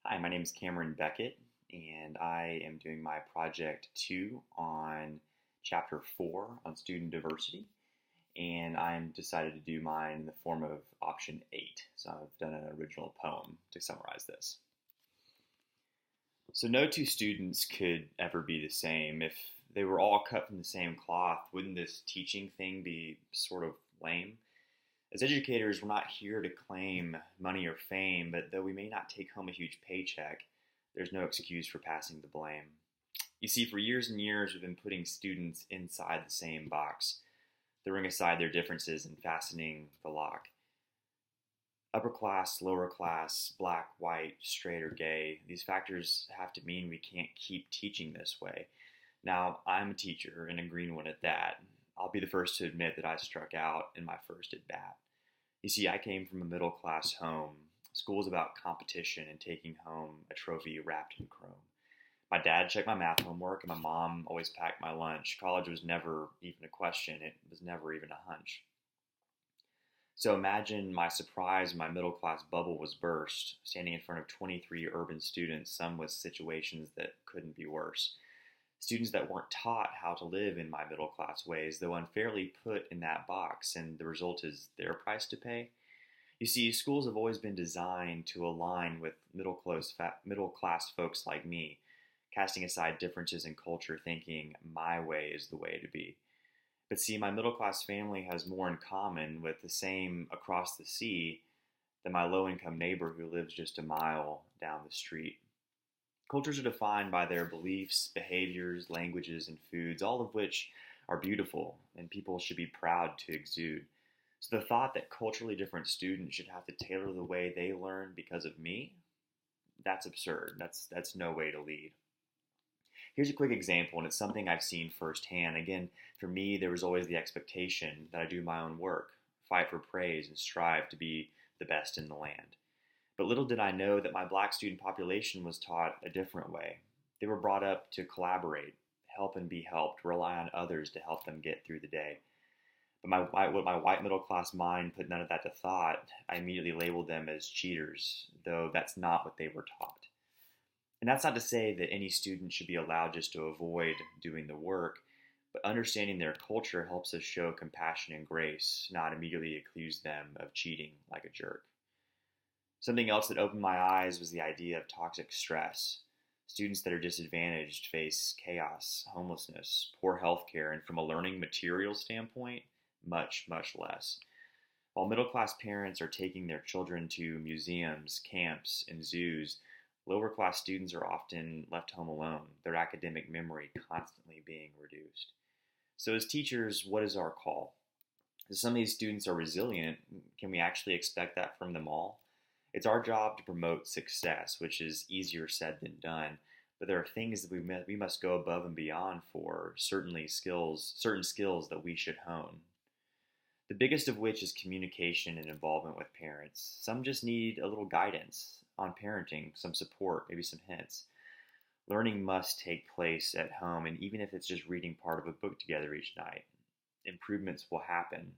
Hi, my name is Cameron Beckett, and I am doing my project 2 on chapter 4 on student diversity. And I'm decided to do mine in the form of option 8. So I've done an original poem to summarize this. So no two students could ever be the same. If they were all cut from the same cloth, wouldn't this teaching thing be sort of lame? As educators, we're not here to claim money or fame, but though we may not take home a huge paycheck, there's no excuse for passing the blame. You see, for years and years, we've been putting students inside the same box, throwing aside their differences and fastening the lock. Upper class, lower class, black, white, straight, or gay, these factors have to mean we can't keep teaching this way. Now, I'm a teacher, and a green one at that. I'll be the first to admit that I struck out in my first at bat. You see, I came from a middle class home. School was about competition and taking home a trophy wrapped in chrome. My dad checked my math homework, and my mom always packed my lunch. College was never even a question. It was never even a hunch. So imagine my surprise when my middle class bubble was burst, standing in front of 23 urban students, some with situations that couldn't be worse. Students that weren't taught how to live in my middle class ways, though unfairly put in that box, and the result is their price to pay. You see, schools have always been designed to align with middle class folks like me, casting aside differences in culture, thinking my way is the way to be. But see, my middle class family has more in common with the same across the sea than my low income neighbor who lives just a mile down the street. Cultures are defined by their beliefs, behaviors, languages, and foods, all of which are beautiful and people should be proud to exude. So the thought that culturally different students should have to tailor the way they learn because of me, that's absurd. That's no way to lead. Here's a quick example, and it's something I've seen firsthand. Again, for me, there was always the expectation that I do my own work, fight for praise, and strive to be the best in the land. But little did I know that my black student population was taught a different way. They were brought up to collaborate, help and be helped, rely on others to help them get through the day. But what my white middle class mind put none of that to thought, I immediately labeled them as cheaters, though that's not what they were taught. And that's not to say that any student should be allowed just to avoid doing the work, but understanding their culture helps us show compassion and grace, not immediately accuse them of cheating like a jerk. Something else that opened my eyes was the idea of toxic stress. Students that are disadvantaged face chaos, homelessness, poor health care, and from a learning material standpoint, much, much less. While middle class parents are taking their children to museums, camps, and zoos, lower class students are often left home alone, their academic memory constantly being reduced. So as teachers, what is our call? If some of these students are resilient, can we actually expect that from them all? It's our job to promote success, which is easier said than done. But there are things that we must go above and beyond for, certain skills that we should hone. The biggest of which is communication and involvement with parents. Some just need a little guidance on parenting, some support, maybe some hints. Learning must take place at home, and even if it's just reading part of a book together each night, improvements will happen,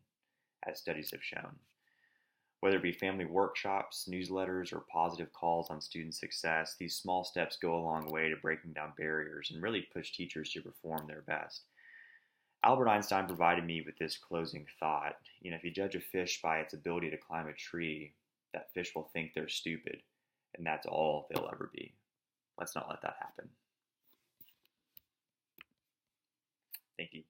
as studies have shown. Whether it be family workshops, newsletters, or positive calls on student success, these small steps go a long way to breaking down barriers and really push teachers to perform their best. Albert Einstein provided me with this closing thought. If you judge a fish by its ability to climb a tree, that fish will think they're stupid, and that's all they'll ever be. Let's not let that happen. Thank you.